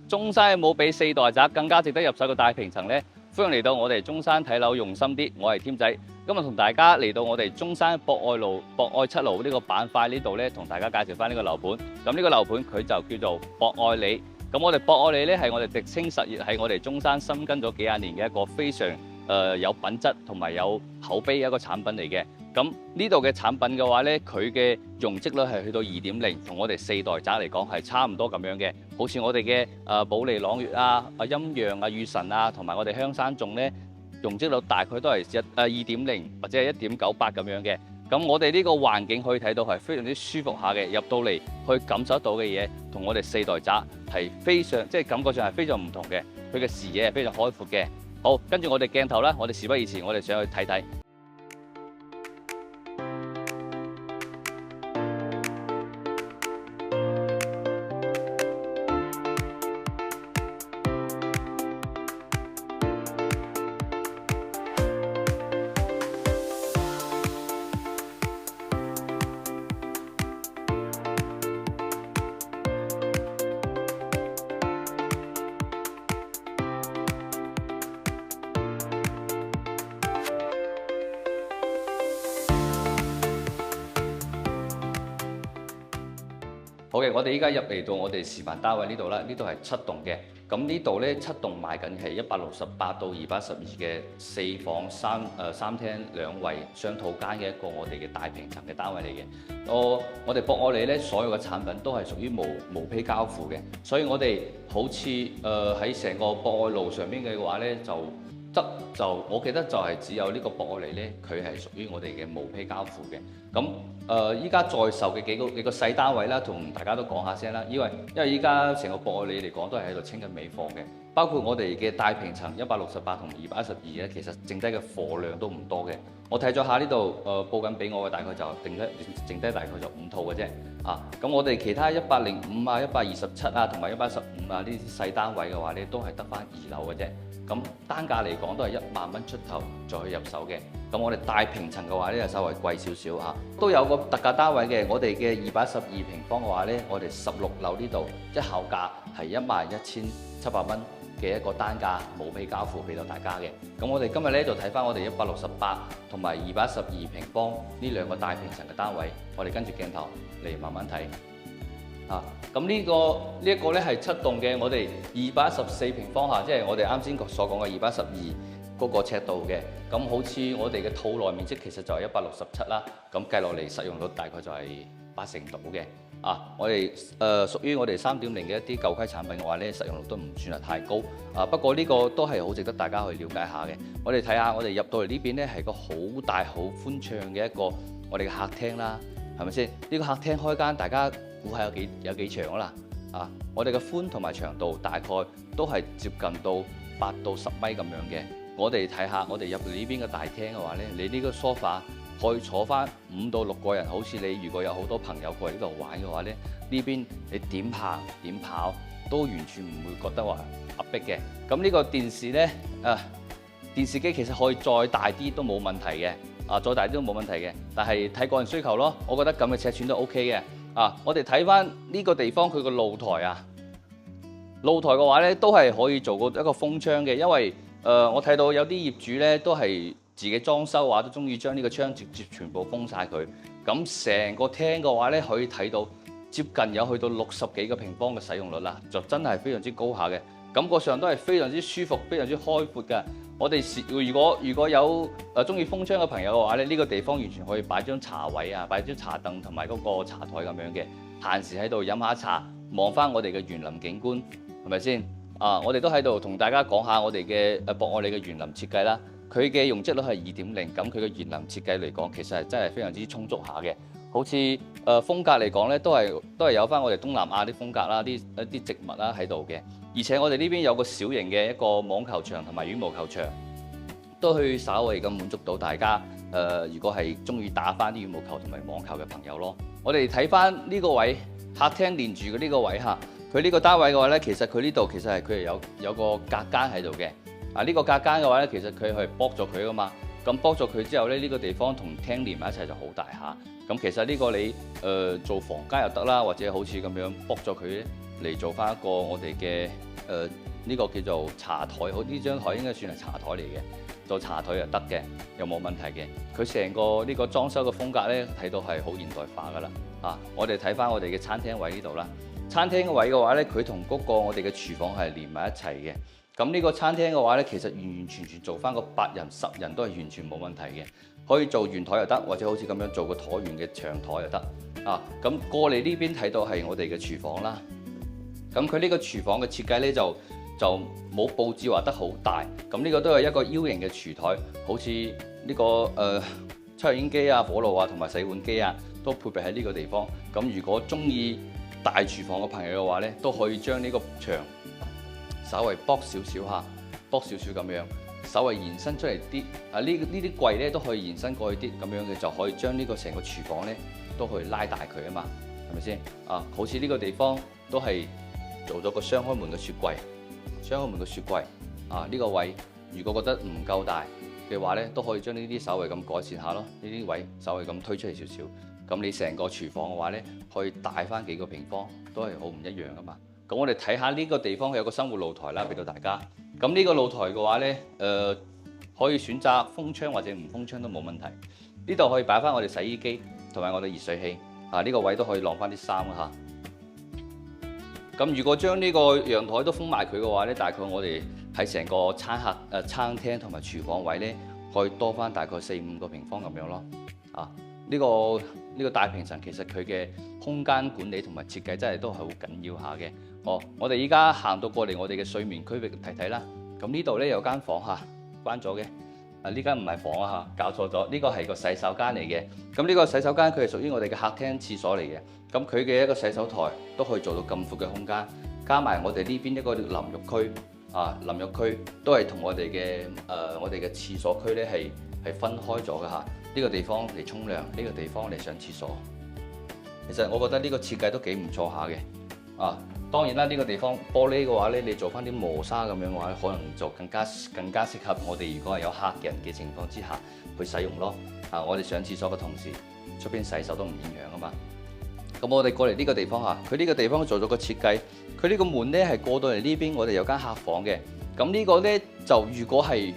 中山有冇比四代宅更加值得入手嘅大平層呢？歡迎嚟到我哋中山睇樓用心啲，我係添仔。今日同大家嚟到我哋中山博愛路博愛7路呢個板塊呢度咧，同大家介紹翻呢個樓盤。咁呢個樓盤佢就叫做博愛里。咁我哋博愛里咧係我哋迪清實業，係我哋中山深耕咗幾廿年嘅一個非常有品質同埋有口碑嘅一個產品嚟嘅。咁呢度嘅產品嘅話咧，佢嘅容積率係去到2.0，同我哋四代宅嚟講係差唔多咁樣嘅。好似我哋嘅保利朗悅啊、陰陽啊、裕神啊，同埋我哋香山眾咧，容積率大概都係2.0或者係1.98咁樣嘅。咁我哋呢個環境可以睇到係非常之舒服下嘅，入到嚟去感受到嘅嘢，同我哋四代宅係非常即係感覺上係非常唔同嘅。佢嘅視野係非常開闊嘅。好，跟住我哋鏡頭啦，我哋事不宜遲，我哋上去睇睇。好嘅，我哋依家入嚟到我哋示範單位呢度啦，呢度係7棟嘅。咁呢度咧7棟賣緊係168到212嘅4房3廳2衛雙套間嘅一個我哋嘅大平層嘅單位嚟嘅。我哋博愛里咧所有嘅產品都係屬於無坯交付嘅，所以我哋好似喺成個博愛路上邊嘅話咧我記得就係只有呢個博愛里咧，佢係屬於我哋嘅無坯交付嘅。咁依家在售嘅幾個細單位啦，同大家都講下先啦。因為依家成個博愛里嚟講都係喺度清緊尾貨嘅，包括我哋嘅大平層168同212咧，其實剩低嘅貨量都唔多嘅。我睇咗下呢度報緊俾我嘅大概就剩低大概就5套嘅啫。咁我哋其他105啊、127啊同埋115啊呢啲細單位嘅話咧，都係得翻2樓嘅啫。咁單價嚟講都係1萬蚊出頭再去入手嘅。咁我哋大平層嘅話咧，就稍微貴少少嚇。都有個特價單位嘅，我哋嘅212平方嘅話咧，我哋16樓呢度一口價係11700蚊嘅一個單價無坯交付俾到大家嘅。咁我哋今日咧就睇翻我哋168同埋212平方呢兩個大平層嘅單位，我哋跟住鏡頭嚟慢慢睇。咁呢一個咧係7棟嘅，我哋214平方下，即係我哋啱先所講嘅212嗰個尺度嘅。咁好似我哋嘅套內面積其實就係167啦，咁計落嚟實用率大概就係80%到嘅。我哋屬於我哋3.0嘅一啲舊規產品嘅話咧，實用率都唔算係太高。不過呢個都係好值得大家去了解下嘅。我哋睇下我哋入到嚟呢邊咧係個好大好寬敞嘅一個我哋嘅客廳啦，係咪先？呢個客廳開間大家估下有幾長啦？我哋嘅寬同埋長度大概都係接近到8到10米咁樣嘅。我哋睇下我哋入嚟呢邊嘅大廳嘅話咧，你呢個梳化可以坐翻5到6個人，好似你如果有好多朋友過嚟呢度玩嘅話咧，呢邊你點行點跑都完全唔會覺得話壓迫嘅。咁呢個電視咧，電視機其實可以再大啲都冇問題嘅，再大啲都冇問題嘅。但係睇個人需求咯，我覺得咁嘅尺寸都 OK 嘅。我哋睇翻呢個地方佢個露台露台嘅話咧都係可以做過一個封窗嘅，因為我睇到有啲業主咧都係自己裝修嘅話都中意將呢個窗直接全部封晒佢。咁成個廳嘅話咧可以睇到接近有去到60幾個平方嘅使用率啦，就真係非常之高下嘅，感覺上都係非常之舒服、非常之開闊嘅。我哋如果有中意封窗嘅朋友嘅話咧，呢個地方完全可以擺張茶位擺張茶凳同埋嗰個茶台咁樣嘅，閒時喺度飲下茶，望翻我哋嘅園林景觀，係咪先？我哋都喺度同大家講下我哋嘅博愛里嘅園林設計啦。佢嘅容積率係2.0，咁佢嘅園林設計嚟講，其實係真係非常之充足下嘅。好似風格嚟講咧，都係有翻我哋東南亞啲風格啦，一啲植物啦喺度嘅。而且我哋呢邊有個小型嘅一個網球場同埋羽毛球場，都可以稍微咁滿足到大家。如果係中意打翻啲羽毛球同埋網球嘅朋友咯，我哋睇翻呢個位客廳連住嘅呢個位嚇，佢呢個單位嘅話咧，其實佢呢度其實係佢係有個隔間喺度嘅。呢個隔間嘅話咧，其實佢係剝咗佢噶嘛。咁剝咗佢之後咧，呢個地方同廳連埋一齊就好大下。咁其實呢個你做房間又得啦，或者好似咁樣剝咗佢咧嚟做翻一個我哋嘅呢個叫做茶台，好呢張台應該算係茶台嚟嘅，做茶台又得嘅，又冇問題嘅。佢成個呢個裝修嘅風格咧，睇到係好現代化㗎啦。我哋睇翻我哋嘅餐廳位呢度啦，餐廳位嘅話咧，佢同嗰個我哋嘅廚房係連埋一齊嘅。咁呢個餐廳嘅話咧，其實完完全全做翻個8人10人都係完全冇問題嘅，可以做圓台又得，或者好似咁樣做個橢圓嘅長台又得。咁過嚟呢邊睇到係我哋嘅廚房啦。咁佢呢個廚房嘅設計咧就冇佈置話得好大。咁呢個都係一個 U 型嘅廚台，好似呢個抽油煙機啊、火爐啊同埋洗碗機啊，都配備喺呢個地方。咁如果中意大廚房嘅朋友嘅話咧，都可以將呢個牆稍微剝少少嚇，剝少少咁樣，稍微延伸出嚟啲。呢啲櫃咧都可以延伸過去啲，咁樣嘅就可以將呢個成個廚房咧都可以拉大佢啊嘛，係咪先？好似呢個地方都係做咗個雙開門嘅雪櫃，雙開門嘅雪櫃。呢個位如果覺得唔夠大嘅話咧，都可以將呢啲稍微咁改善下咯。呢啲位稍微咁推出嚟少少，咁你成個廚房嘅話咧，可以大翻幾個平方，都係好唔一樣噶嘛。咁我哋睇下呢個地方有個生活露台啦，俾到大家。咁呢個露台嘅話咧，可以選擇封窗或者唔封窗都冇問題。呢度可以擺翻我哋洗衣機同埋我哋熱水器。呢個位都可以晾翻啲衫啊嚇。咁如果將呢個陽台都封埋佢嘅話咧，大概我哋喺成個餐廳同埋廚房位咧，可以多翻大概4-5個平方咁樣咯。呢個大平層其實佢嘅空間管理同埋設計真係都係好緊要下嘅。我哋依家行到過嚟我哋嘅睡眠區域睇睇啦。咁呢度咧有間房嚇，關咗嘅。呢間唔係房啊嚇，搞錯咗。呢個係個洗手間嚟嘅。咁呢個洗手間佢係屬於我哋嘅客廳廁所嚟嘅。咁佢嘅一個洗手台都可以做到咁闊嘅空間，加埋我哋呢邊一個淋浴區。淋浴區都係同我哋嘅廁所區咧係分開咗嘅嚇。呢個地方嚟沖涼，呢個地方嚟上廁所。其實我覺得呢個設計都幾唔錯下嘅。當然啦，呢個地方玻璃嘅話咧，你做翻啲磨砂咁樣嘅話，可能就更加適合我哋如果係有客人嘅情況之下去使用咯。我哋上廁所嘅同時，出邊洗手都唔影響啊嘛。咁我哋過嚟呢個地方嚇，佢呢個地方做咗個設計，佢呢個門咧係過到嚟呢邊，我哋有間客房嘅。咁呢個咧就如果係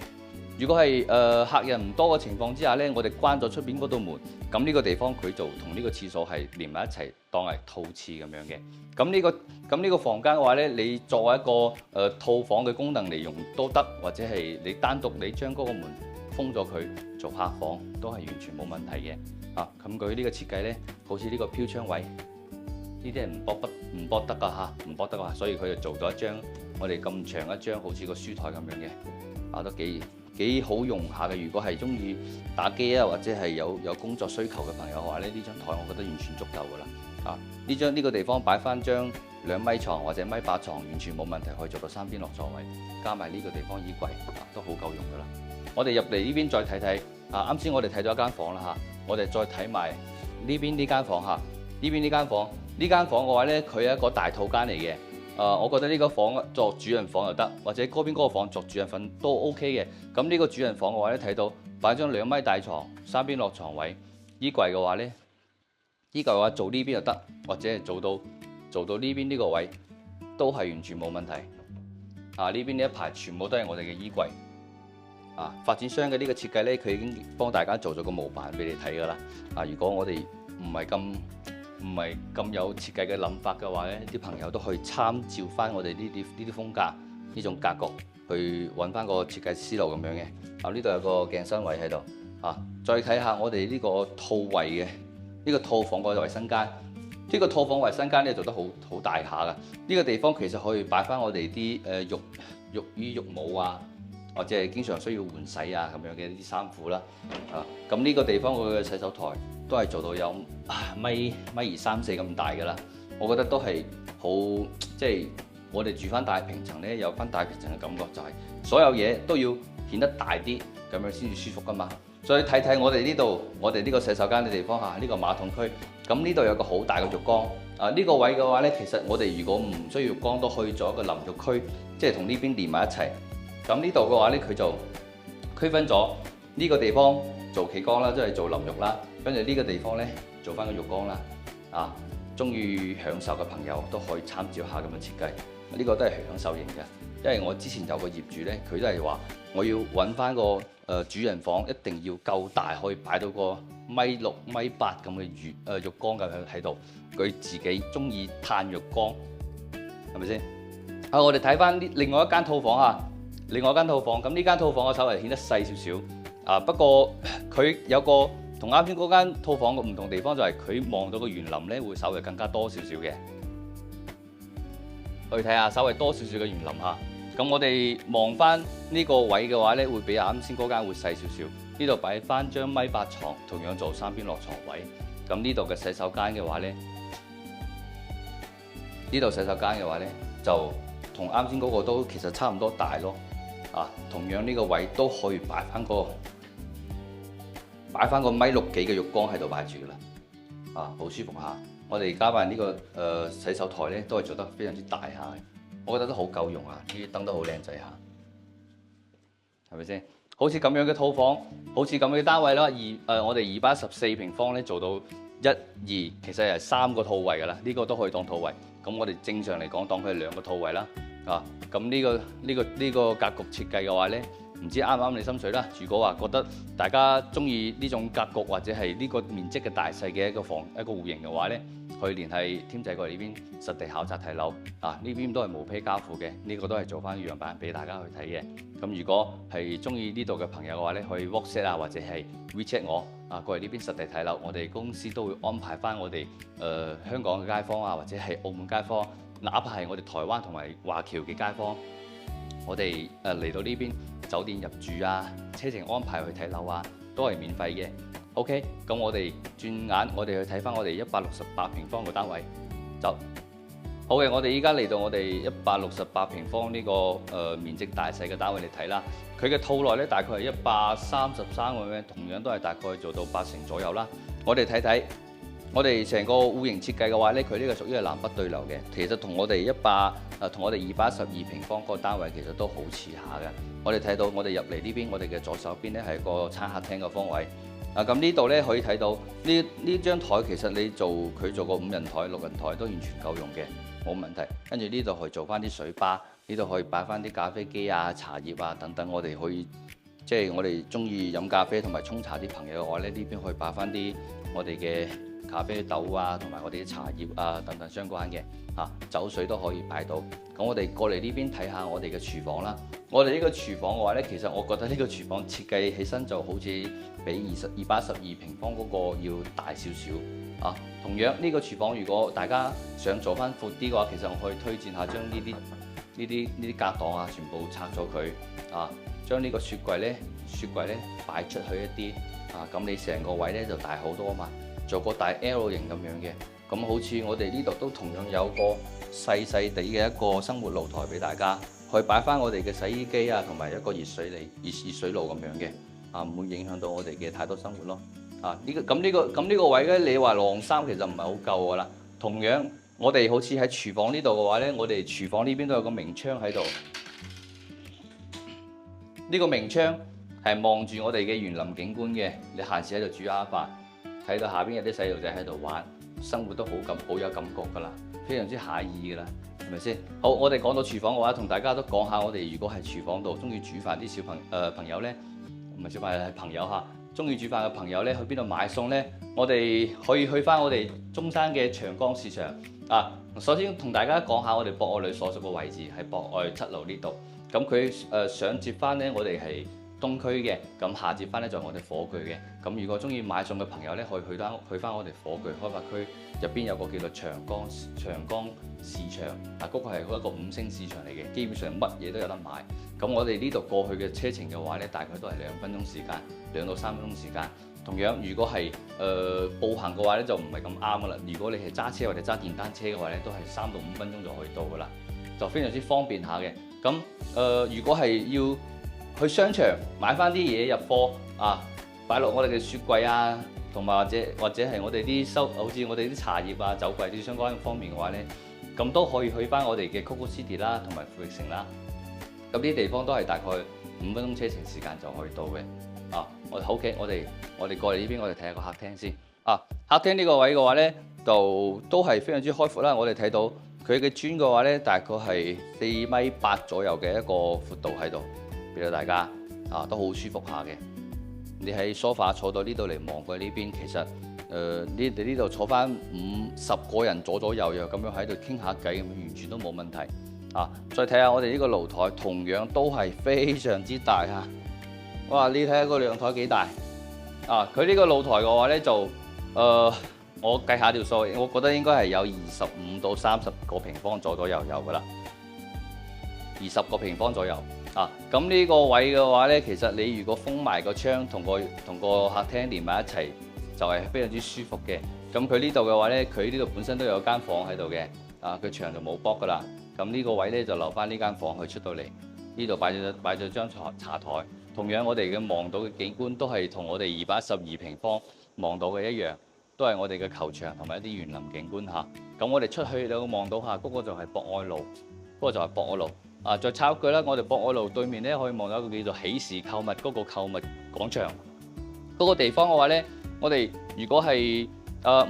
客人唔多嘅情況之下咧，我哋關咗出邊嗰道門，咁呢個地方佢就同呢個廁所係連埋一齊，當係套廁咁樣嘅。咁呢個房間嘅話咧，你作為一個套房嘅功能嚟用都得，或者係你單獨你將嗰個門封咗佢做客房，都係完全冇問題嘅。咁佢呢個設計咧，好似呢個飄窗位，呢啲係唔駁得㗎嚇，唔駁得㗎，所以佢就做咗一張我哋咁長一張，好似個書台咁樣嘅，都幾好用下嘅。如果係中意打機啊，或者係有工作需求嘅朋友嘅話咧，呢張台我覺得完全足夠㗎啦。呢個地方擺翻張2米床或者1.8米床，完全冇問題，可以做到3邊落座位，加埋呢個地方衣櫃，都好夠用㗎啦。我哋入嚟呢邊再睇睇，啱先我哋睇咗一間房啦嚇，我哋再睇埋呢邊呢間房嚇，呢間房嘅話咧，佢係一個大套間嚟嘅。我覺得呢個房作主人房又得，或者嗰邊嗰個房作主人房都 OK 嘅。咁呢個主人房嘅話咧，睇到擺張2米大床，3邊落床位，衣櫃嘅話咧，依個嘅話做呢邊就得，或者係做到呢邊呢個位都係完全冇問題。呢邊呢一排全部都係我哋嘅衣櫃。發展商嘅呢個設計咧，佢已經幫大家做咗個模板俾你睇㗎啦。如果我哋唔係咁有設計嘅諗法嘅話咧，啲朋友都可以參照翻我哋呢啲風格呢種格局去揾翻個設計思路咁樣嘅。呢度有個鏡身位喺度。再睇下我哋呢個套位嘅呢個套房個衞生間。呢個套房衞生間咧做得好大下㗎。呢個地方其實可以擺翻我哋啲浴衣浴帽啊，或者係經常需要換洗啊咁樣嘅啲衫褲啦。咁呢個地方佢嘅洗手台都係做到有米2、3、4咁大㗎啦。我覺得都係好，即係我哋住翻大平層咧，有翻大平層嘅感覺，就係所有嘢都要顯得大啲，咁樣先至舒服㗎嘛。再睇睇我哋呢度，我哋呢個洗手間嘅地方嚇，呢個馬桶區。咁呢度有個好大嘅浴缸。呢個位嘅話咧，其實我哋如果唔需要浴缸，都可以做一個淋浴區，即係同呢邊連埋一齊。咁呢度嘅話咧，佢就區分咗呢個地方做企缸啦，即係做淋浴啦。跟住呢個地方咧，做翻個浴缸啦。中意享受嘅朋友都可以參照下咁嘅設計。呢個都係享受型嘅。因為我之前有個業主呢，佢都係話我要揾翻個主人房，一定要夠大，可以擺到個1.6米、1.8米咁嘅浴缸咁喺度。佢自己中意嘆浴缸，係咪先？我哋睇翻另外一間套房啊，另外一間套房，咁呢間套房我稍微顯得細少少不過佢有個同啱先嗰間套房嘅唔同地方，就係佢望到個園林呢會稍微更加多少少嘅。去睇下，稍微多少少嘅園林嚇。咁我哋望翻呢個位嘅話呢，會比啱先嗰間會細少少。呢度擺翻張1.8米床，同樣做3邊落床位。咁呢度嘅洗手間嘅話呢，呢度洗手間嘅話呢，就同啱先嗰個都其實差唔多大咯。同樣呢個位都可以擺翻個1.6米幾嘅浴缸喺度擺住噶啦。好舒服嚇。我哋加埋呢個洗手台呢，都係做得非常之大下嘅，我覺得都好夠用啊！呢啲燈都好靚仔下，係咪先？好似咁樣嘅套房，好似咁嘅單位啦，我哋214平方呢，做到1、2，其實係3個套位噶啦，呢個都可以當套位。咁我哋正常嚟講，當佢係2個套位啦。咁呢個格局設計嘅話呢，唔知啱唔啱你心水啦。如果話覺得大家中意呢種格局或者係呢個面積嘅大細嘅一個戶型嘅話呢，去聯繫添仔過嚟呢邊實地考察睇樓。呢邊都係無批交付嘅，呢個都係做翻樣板俾大家去睇嘅。咁如果係中意呢度嘅朋友嘅話呢，可以 WhatsApp 或者係 WeChat 我過嚟呢邊實地睇樓。我哋公司都會安排翻我哋香港嘅街坊或者係澳門街坊，哪怕係我哋台灣同埋華僑嘅街坊，我哋嚟到呢邊酒店入住車程安排去睇樓都係免費嘅。OK， 咁我哋轉眼我哋去睇翻我哋168平方個單位就好嘅。我哋依家嚟到我哋168平方呢個面積大細嘅單位嚟睇啦。佢嘅套內咧大概係133個咩，同樣都係大概做到8成左右啦。我哋睇睇我哋成個戶型設計嘅話咧，佢呢個屬於係南北對流嘅，其實同我哋212平方個單位其實都好似下嘅。我哋睇到我哋入嚟呢邊，我哋嘅左手邊咧係個餐客廳嘅方位。咁呢度咧可以睇到呢張台其實你佢做個5人台、6人台都完全夠用嘅，冇問題。跟住呢度可以做翻啲水吧，呢度可以擺翻啲咖啡機茶葉等等。我哋可以即係我哋中意飲咖啡同埋沖茶啲朋友嘅話咧，呢邊可以擺翻啲我哋嘅咖啡豆同埋我哋啲茶葉等等相關嘅酒水都可以擺到。咁我哋過嚟呢邊睇下我哋嘅廚房啦。我哋呢個廚房嘅話呢，其實我覺得呢個廚房設計起身就好似比212平方嗰個要大少少同樣呢個廚房，如果大家想做翻闊啲嘅話，其實我可以推薦下將呢啲隔檔全部拆咗佢將呢個雪櫃呢擺出去一啲咁你成個位呢就大好多嘛，做個大 L 型咁樣嘅。咁好似我哋呢度都同樣有個細細地嘅一個生活露台俾大家，可以擺翻我哋嘅洗衣機同埋一個熱水爐咁樣嘅唔會影響到我哋嘅太多生活咯。呢個位呢，你話晾衫其實唔係好夠噶啦。同樣我哋好似喺廚房呢度嘅話呢，我哋廚房呢邊都有個明窗喺度。呢個明窗係望住我哋嘅園林景觀嘅，你閒時喺度煮下飯，睇到下邊有啲細路仔喺度玩，生活都好有感覺㗎啦，非常之寫意㗎啦，係咪先？好，我哋講到廚房嘅話，同大家都講下，我哋如果喺廚房度中意煮飯啲朋友呢，唔係小朋友係朋友嚇，中意煮飯嘅朋友呢，去邊度買餸呢？我哋可以去翻我哋中山嘅長江市場首先同大家講下我哋博愛里所屬嘅位置喺博愛7樓呢度。咁佢上接翻呢，我哋係東區嘅，咁下接翻呢，就係我哋火炬嘅。咁如果中意買餸嘅朋友呢，可以去翻我哋火炬開發區入邊有個叫做長江市場嗰個係一個5星市場嚟嘅，基本上乜嘢都有得買。咁我哋呢度過去嘅車程嘅話呢，大概都係2分鐘時間，2到3分鐘時間。同樣，如果係步行嘅話呢，就唔係咁啱噶啦。如果你係揸車或者揸電單車嘅話呢，都係3到5分鐘就可以到噶啦，就非常之方便下嘅。咁如果係要去商場買翻啲嘢入貨擺落我哋嘅雪櫃同埋或者係我哋啲好似我哋啲茶葉酒櫃啲相關方面嘅話呢，咁都可以去翻我哋嘅 Coco City 啦，同埋富力城啦。咁呢啲地方都係大概5分鐘車程時間就可以到嘅。我哋過嚟呢邊，我哋睇下個客廳先。客廳呢個位嘅話呢，就都係非常之開闊啦。我哋睇到佢佢嘅磚嘅話咧，大概係4.8米左右嘅一個闊度喺度，俾到大家都好舒服下嘅。你喺梳化坐到呢度嚟望過呢邊，其實呢度坐翻50個人左右咁樣喺度傾下偈，咁完全都冇問題再睇下我哋呢個露台，同樣都係非常之大嚇。哇！你睇下個陽台幾大佢呢個露台嘅話咧就我計下條數，我覺得應該係有25到30個平方左右噶啦，20個平方左右咁呢個位嘅話咧，其實你如果封埋個窗同個客廳連埋一齊，就係非常之舒服嘅。咁佢呢度嘅話咧，佢呢度本身都有間房喺度嘅，佢牆就冇剝噶啦。咁呢個位咧就留翻呢間房去出到嚟，呢度擺咗張茶台。同樣我哋嘅望到嘅景觀都係同我哋212平方望到嘅一樣。都係我哋嘅球場同埋一啲園林景觀嚇。咁我哋出去你會望到下，嗰個就係博愛路，嗰個就係博愛路。再插一句啦，我哋博愛路對面咧可以望到一個叫做喜事購物嗰個購物廣場。嗰個地方嘅話咧，我哋如果係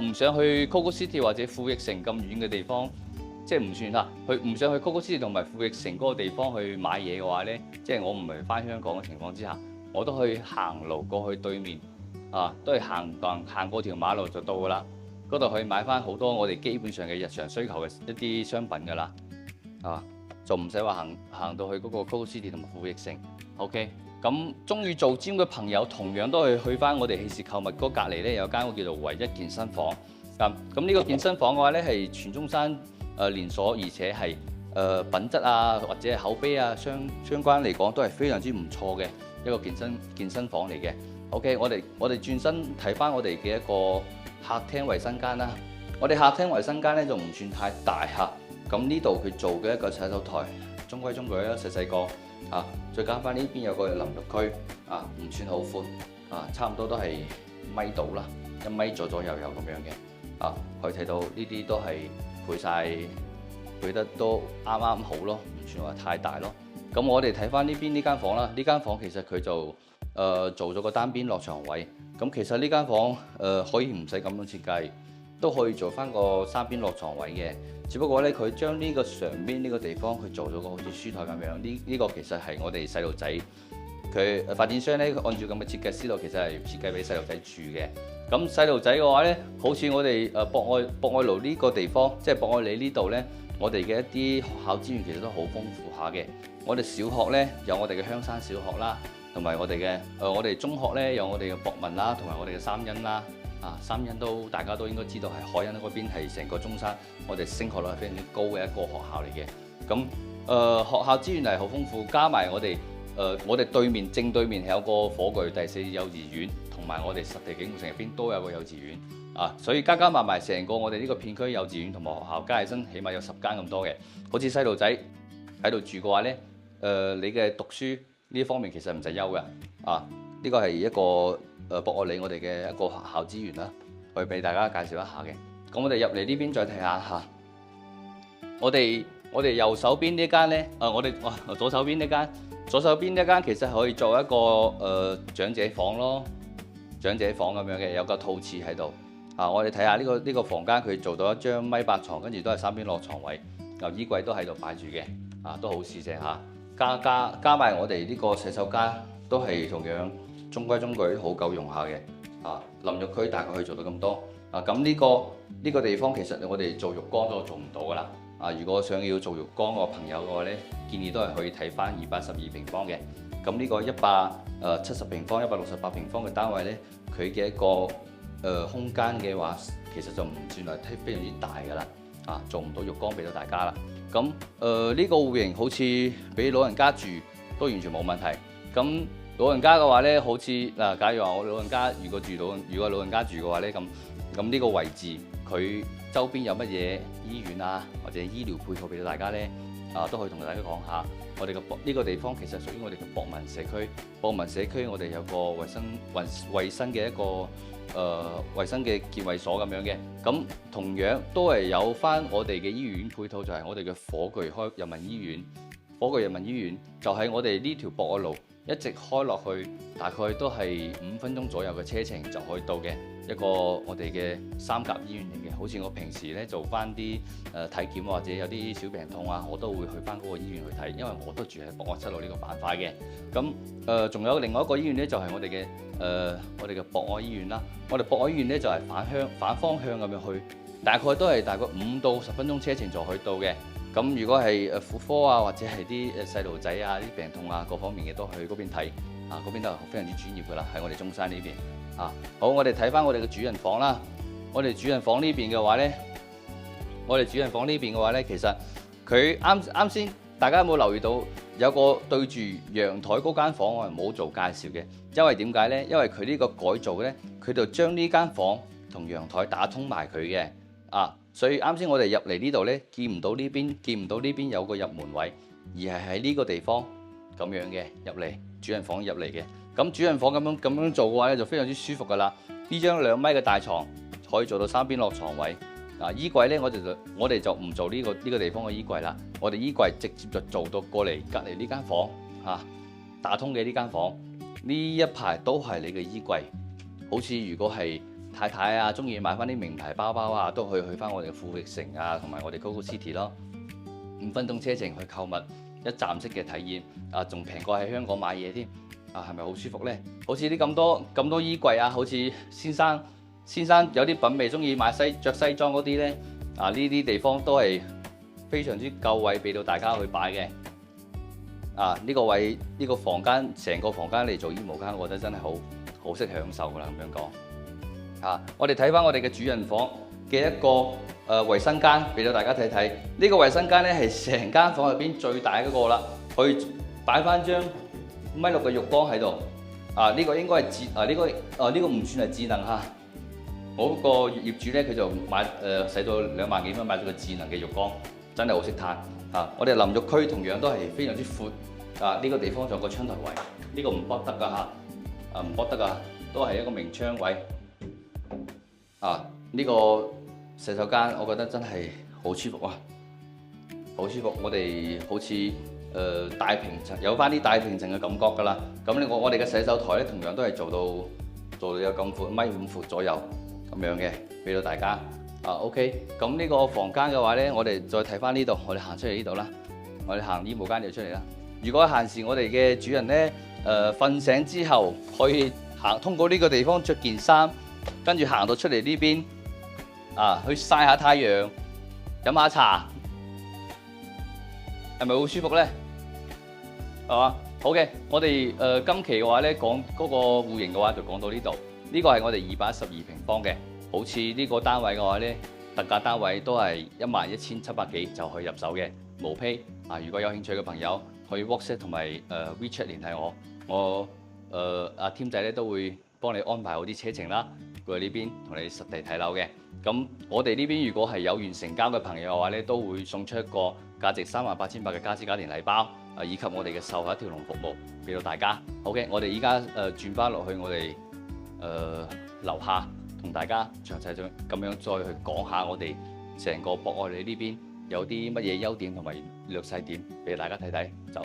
唔想去 Coco City 或者富力城咁遠嘅地方，即係唔算啦，唔想去 Coco City 同埋富力城嗰個地方去買嘢嘅話咧，即係我唔係翻香港嘅情況之下，我都可以行路過去對面。都係行過條馬路就到㗎啦，嗰度可以買翻好多我哋基本上嘅日常需求嘅一啲商品㗎啦，就唔使話行到去嗰個 Coco City 同埋富力城。OK， 咁中意做 gym 嘅朋友同樣都係去翻我哋喜事購物嗰隔離咧有間叫做唯一健身房。咁呢個健身房嘅話咧係全中山連鎖，而且係品質或者係口碑相關嚟講都係非常之唔錯嘅一個健身房嚟嘅。OK， 我哋轉身睇翻我哋嘅一個客廳衞生間啦。我哋客廳衞生間咧就唔算太大嚇。咁呢度佢做嘅一個洗手台，中規中矩啦，細個再加翻呢邊有個淋浴區唔算好寬差唔多都係米度啦，1米左右咁樣嘅可以睇到呢啲都係配得都啱好咯，唔算話太大咯。咁我哋睇翻呢邊呢間房啦，呢間房其實佢就做咗個單邊落床位，咁其實呢間房可以唔使咁樣設計，都可以做翻個3邊落床位嘅。只不過咧，佢將呢個上邊呢個地方佢做咗個好似書台咁樣，呢個其實係我哋細路仔，佢發展商咧按照咁嘅設計思路，其實係設計俾細路仔住嘅。咁細路仔嘅話咧，好似我哋博愛路呢個地方，即係博愛里呢度咧，我哋嘅一啲學校資源其實都好豐富下嘅。我哋小學咧有我哋嘅香山小學啦。同埋我哋中學咧有我哋嘅博文啦，同埋我哋嘅三欣啦。三欣大家都應該知道係海欣嗰邊係成個中山，我哋升學率係非常之高嘅一個學校嚟嘅。咁學校資源係好豐富，加埋我哋正對面係有個火炬第4幼稚園，同埋我哋實地景城入邊都有個幼稚園所以加埋成個我哋呢個片區幼稚園同埋學校加起身，起碼有10間咁多嘅。好似細路仔喺度住嘅話咧，你嘅讀書呢方面其實唔使憂嘅，呢個係一個博愛里我哋嘅一個學校資源啦，去俾大家介紹一下嘅。咁我哋入嚟呢邊再睇下嚇，我哋右手邊呢間咧，左手邊呢間其實可以做一個長者房咯，長者房咁樣嘅，有個套廁喺度。我哋睇下呢個房間佢做到一張1.8米床，跟住都係3邊落床位，衣櫃都喺度擺住嘅，都好四正嚇。加埋我哋呢個洗手間都係同樣中規中矩，好夠用下嘅。淋浴區大概可以做到咁多。咁呢個地方其實我哋做浴缸都做唔到噶啦。如果想要做浴缸個朋友嘅話咧，建議都係可以睇翻212平方嘅。咁呢個170平方、168平方嘅單位咧，佢嘅一個空間嘅話，其實就唔算係非常之大噶啦。做唔到浴缸俾到大家啦。咁呢個戶型好似俾老人家住都完全冇問題。咁老人家嘅話咧，好似假如話我老人家如果老人家住嘅話咧，咁呢個位置佢周邊有乜嘢醫院或者醫療配套俾到大家咧，都可以同大家講下。我哋呢個地方其實屬於我哋嘅博文社區。博文社區我哋有個衞生嘅一個衞生嘅健衞所咁樣嘅，咁同樣都係有翻我哋嘅醫院配套，就係我哋嘅火炬人民醫院。火炬人民醫院就喺我哋呢條博愛路一直開落去，大概都係5分鐘左右嘅車程就可以到嘅。一個我哋嘅三甲醫院嚟嘅。好似我平時咧做翻啲體檢或者有啲小病痛啊，我都會去翻嗰個醫院去睇，因為我都住喺博愛七路呢個板塊嘅。咁仲有另外一個醫院咧，就係我哋嘅博愛醫院啦。我哋博愛醫院咧就係反方向咁樣去，大概5到10分鐘車程就去到嘅。咁如果係婦科啊，或者係啲細路仔啊、啲病痛啊各方面嘅都去嗰邊睇，嗰邊都係非常之專業㗎啦，喺我哋中山呢邊。好，我哋睇翻我哋嘅主人房啦。我哋主人房呢邊嘅話咧，其實佢啱先，大家有冇留意到有個對住陽台嗰間房，我係冇做介紹嘅，因為點解咧？因為佢呢個改造咧，佢就將呢間房同陽台打通埋佢嘅。所以啱先我哋入嚟呢度咧，見唔到呢邊有個入門位，而係喺呢個地方咁樣嘅入嚟主人房入嚟嘅。咁主人房咁樣做嘅話咧，就非常之舒服㗎啦。呢張2米嘅大床可以做到3邊落床位。衣櫃咧，我哋就唔做呢個地方嘅衣櫃啦。我哋衣櫃直接就做到過嚟隔離呢間房打通嘅呢間房。呢一排都係你嘅衣櫃。好似如果係太太啊，中意買翻啲名牌包包啊，都可以去翻我哋嘅富力城啊，同埋我哋 Coco City 咯。5分鐘車程去購物，一站式嘅體驗，仲平過喺香港買嘢添。係咪好舒服呢？好似啲咁多衣櫃啊，好似先生有啲品味，中意買着西裝嗰啲呢。呢啲地方都係非常之夠位俾到大家去擺嘅。呢個位呢個房間，成個房間嚟做衣帽間，我覺得真係好識享受㗎啦。咁樣講。我哋睇翻我哋嘅主人房嘅一個衛生間，俾到大家睇睇。呢個衛生間咧係成間房入邊最大嗰個啦，可以擺翻張5.6米嘅浴缸喺度。呢個應該係呢個唔算係智能嚇。我個業主咧佢就使咗2萬幾蚊買咗個智能嘅浴缸，真係好識嘆。我哋淋浴區同樣都係非常之闊。呢個地方仲有個窗台位，呢個唔駁得㗎嚇，唔駁得㗎，都係一個明窗位。呢個洗手間我覺得真係好舒服啊，好舒服。我哋好似大平層，有翻啲大平層嘅感覺㗎啦。咁我哋嘅洗手台咧，同樣都係做到有咁闊，1.5米闊左右咁樣嘅，俾到大家。OK， 咁呢個房間嘅話咧，我哋再睇翻呢度，我哋行出嚟呢度啦，我哋行衣帽間就出嚟啦。如果閒時我哋嘅主人咧瞓醒之後，可以通過呢個地方着件衫，跟住行到出嚟呢邊去曬下太陽，飲下茶，係咪好舒服咧？係嘛？好嘅，我哋今期嘅話咧講嗰個戶型嘅話就講到呢度。呢個係我哋212平方嘅，好似呢個單位嘅話咧，特價單位都係11,700幾就可以入手嘅，無批。如果有興趣嘅朋友，可以 WhatsApp 同埋WeChat 聯繫我阿添仔咧都會幫你安排好啲車程啦，過去呢邊同你實地睇樓嘅。咁我哋呢邊如果係有緣成交嘅朋友嘅話咧，都會送出一個價值38,800嘅家私家電禮包，以及我哋嘅售後一條龍服務俾到大家。OK， 我哋依家轉翻落去我哋樓下，同大家詳細咁樣再去講下我哋成個博愛里呢邊有啲乜嘢優點同埋劣勢點俾大家睇睇。走，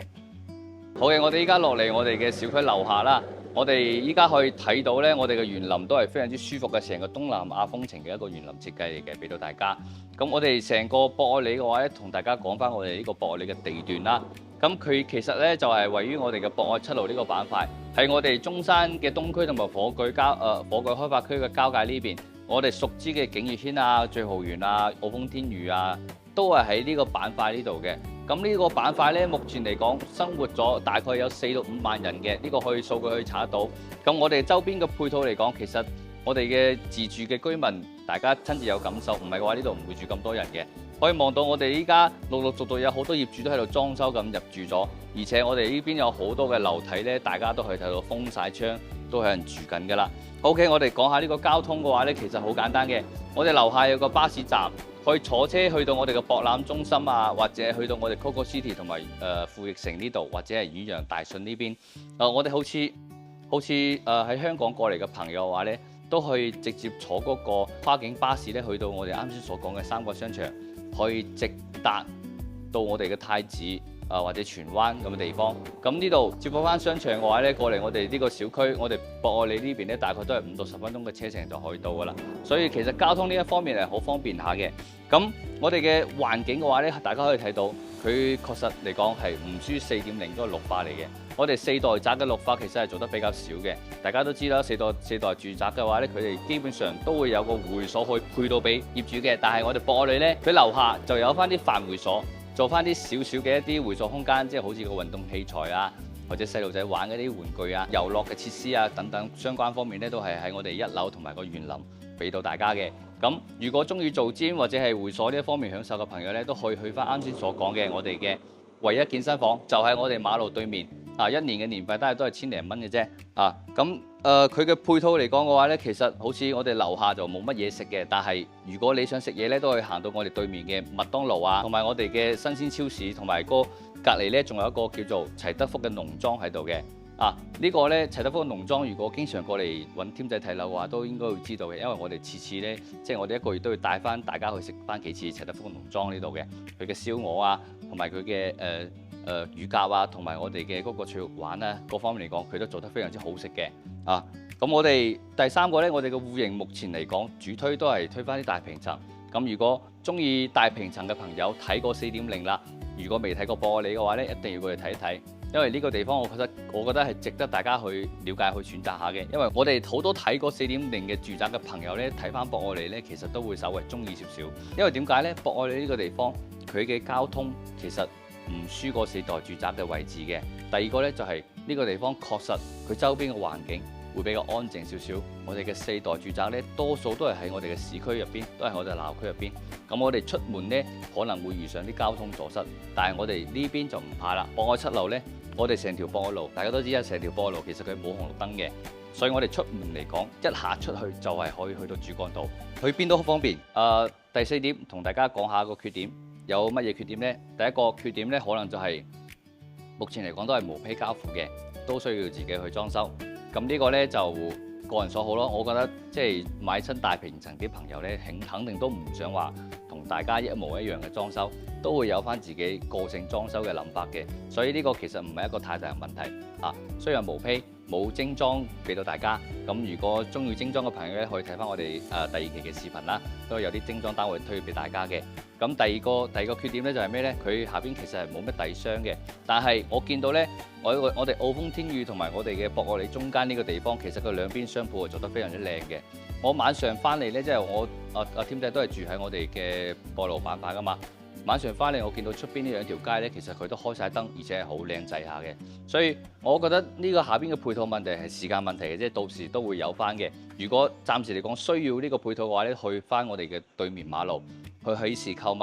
好嘅，我哋依家落嚟我哋嘅小區樓下啦。我哋依家可以睇到咧，我哋嘅園林都係非常之舒服嘅，成個東南亞風情嘅一個園林設計嚟嘅，俾到大家。咁我哋成個博愛里嘅話咧，同大家講翻我哋呢個博愛里嘅地段啦。咁佢其實咧就係位於我哋嘅博愛七路呢個板塊，係我哋中山嘅東區同埋火炬開發區嘅交界呢邊。我哋熟知嘅景業軒啊、聚豪園啊、澳豐天娛啊，都係喺呢個板塊呢度嘅。咁呢個板塊咧，目前嚟講生活咗大概有4到5萬人嘅，呢個可以數據可以查得到。咁我哋周邊嘅配套嚟講，其實我哋嘅自住嘅居民，大家親自有感受，唔係嘅話呢度唔會住咁多人嘅。可以望到我哋依家陸續有好多業主都喺度裝修咁入住咗，而且我哋呢邊有好多嘅樓體咧，大家都可以睇到封晒窗，都有人住緊㗎啦。OK， 我哋講下呢個交通嘅話咧，其實好簡單嘅。我哋樓下有個巴士站，可以坐車去到我哋嘅博覽中心啊，或者去到我哋 Coco City 同埋富力城呢度，或者係遠洋大順呢邊。我哋好似喺香港過嚟嘅朋友嘅話咧，都可以直接坐嗰個跨境巴士咧，去到我哋啱先所講嘅3個商場，可以直達到我哋嘅太子或者荃灣咁嘅地方。咁呢度接駁翻商場嘅話咧，過嚟我哋呢個小區，我哋博愛里呢邊咧，大概都係5到10分鐘嘅車程就可以到噶啦。所以其實交通呢一方面係好方便下嘅。咁我哋嘅環境嘅話咧，大家可以睇到，佢確實嚟講係唔輸4.0嗰個綠化嚟嘅。我哋4代宅嘅綠化其實係做得比較少嘅。大家都知啦，四代住宅嘅話咧，佢哋基本上都會有個會所去配到俾業主嘅。但係我哋博愛里咧，佢樓下就有翻啲泛會所，做翻啲少少嘅一啲會所空間，即係好似個運動器材啊，或者細路仔玩嗰啲玩具啊、遊樂嘅設施啊等等相關方面咧，都係喺我哋1樓同埋個園林俾到大家嘅。咁如果中意做 gym 或者係會所呢一方面享受嘅朋友咧，都可以去翻啱先所講嘅我哋嘅唯一健身房，就喺我哋馬路對面。1年嘅年費都係千零蚊嘅啫。咁佢嘅配套嚟講嘅話咧，其實好似我哋樓下就冇乜嘢食嘅，但係如果你想食嘢咧，都可以行到我哋對面嘅麥當勞啊，同埋我哋嘅新鮮超市，同埋隔離咧仲有一個叫做齊德福嘅農莊喺度嘅。呢個咧齊德福嘅農莊，如果經常過嚟揾添仔睇樓嘅話，都應該會知道嘅，因為我哋次次咧，即係我哋1個月都會帶翻大家去食翻幾次齊德福嘅農莊呢度嘅，佢嘅燒鵝啊，同埋佢嘅乳鴿啊，同埋我哋嘅嗰個脆肉丸啊，各方面嚟講，佢都做得非常之好食嘅。咁我哋第3個咧，我哋嘅戶型目前嚟講，主推都係推翻啲大平層。咁如果中意大平層嘅朋友睇過4.0啦，如果未睇過博愛里嘅話咧，一定要過嚟睇一睇。因為呢個地方我覺得係值得大家去了解、去選擇下嘅。因為我哋好多睇過4.0嘅住宅嘅朋友咧，睇翻博愛里咧，其實都會稍微中意少少。因為點解咧？博愛里呢個地方佢嘅交通其實唔輸過4代住宅嘅位置嘅。第二個咧就係呢個地方確實佢周邊嘅環境會比較安靜少少。我哋嘅4代住宅咧，多數都係喺我哋嘅市區入邊，都係我哋鬧區入邊。咁我哋出門咧可能會遇上啲交通阻塞，但係我哋呢邊就唔怕啦。博愛7路咧，我哋成條博愛路，大家都知啊，成條博愛路其實佢冇紅綠燈嘅，所以我哋出門嚟講，一下出去就係可以去到主幹道，去邊都好方便。第4點同大家講下個缺點，有乜嘢缺點呢？第一個缺點咧，可能就係目前嚟講都係無坯交付嘅，都需要自己去裝修。咁呢個咧就個人所好咯。我覺得即係買親大平層啲朋友咧，肯定都唔想話同大家一模一樣嘅裝修，都會有翻自己個性裝修嘅諗法嘅。所以呢個其實唔係一個太大嘅問題。雖然無坯冇精裝俾到大家，咁如果中意精裝嘅朋友咧，可以睇翻我哋第2期嘅視頻啦，都有啲精裝單位推俾大家嘅。咁第二個缺點咧就係咩咧？佢下邊其實係冇乜底箱嘅，但係我見到咧，我哋澳豐天宇同埋我哋嘅博愛里中間呢個地方，其實佢兩邊商鋪係做得非常之靚嘅。我晚上翻嚟咧，即係我添仔都係住喺我哋嘅博愛路辦法噶嘛。晚上翻嚟，我見到出邊呢2條街咧，其實佢都開晒燈，而且係好靚仔下嘅。所以我覺得呢個下邊嘅配套問題係時間問題嘅啫，到時都會有翻嘅。如果暫時嚟講需要呢個配套嘅話咧，去翻我哋嘅對面馬路去喜事購物，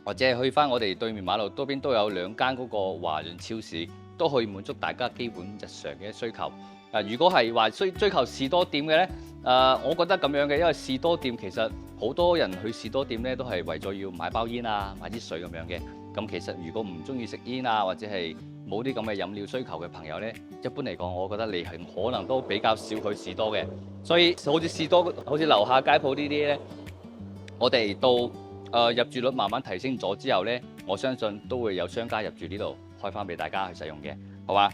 或者係去翻我哋對面馬路多邊都有2間嗰個華潤超市，都可以滿足大家基本日常嘅需求。如果係話追求士多店嘅咧，我覺得咁樣嘅，因為士多店其實好多人去士多店咧，都係為咗要買包煙啊、買啲水咁樣嘅。咁其實如果唔中意食煙啊，或者係冇啲咁嘅飲料需求嘅朋友咧，一般嚟講，我覺得你係可能都比較少去士多嘅。所以好似士多，好似樓下街鋪呢啲咧，我哋到入住率慢慢提升咗之後咧，我相信都會有商家入住呢度開翻俾大家去使用嘅，好嘛？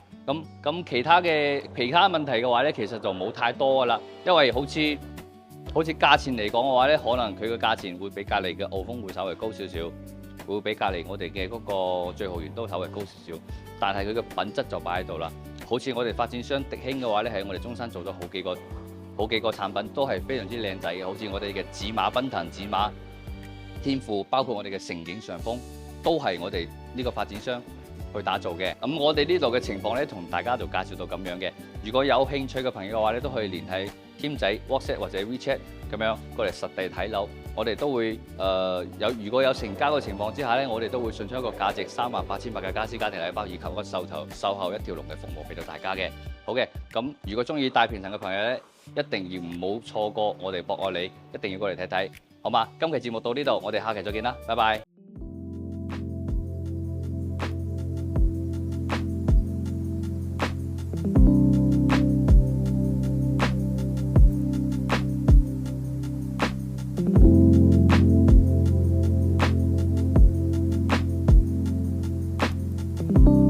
咁其他問題嘅話咧，其實就冇太多噶啦，因為好似價錢嚟講嘅話咧，可能佢嘅價錢會比隔離嘅澳豐會稍微高少少，會比隔離我哋嘅嗰個最豪園都稍微高少少，但係佢嘅品質就擺喺度啦。好似我哋發展商迪興嘅話咧，喺我哋中山做咗好幾個產品，都係非常之靚仔嘅，好似我哋嘅紫馬奔騰、紫馬天賦，包括我哋嘅城景上風，都係我哋呢個發展商去打造嘅。咁我哋呢度嘅情況咧，同大家就介紹到咁樣嘅。如果有興趣嘅朋友嘅話咧，都可以聯繫添仔 WhatsApp 或者 WeChat 咁樣過嚟實地睇樓。我哋都會如果有成交嘅情況之下咧，我哋都會送出一個價值38,800嘅家私家庭禮包，以及個售後一條龍嘅服務俾到大家嘅。好嘅，咁如果中意大平層嘅朋友咧，一定要唔好錯過我哋博愛里，一定要過嚟睇睇，好嘛？今期節目到呢度，我哋下期再見啦，拜拜。拜。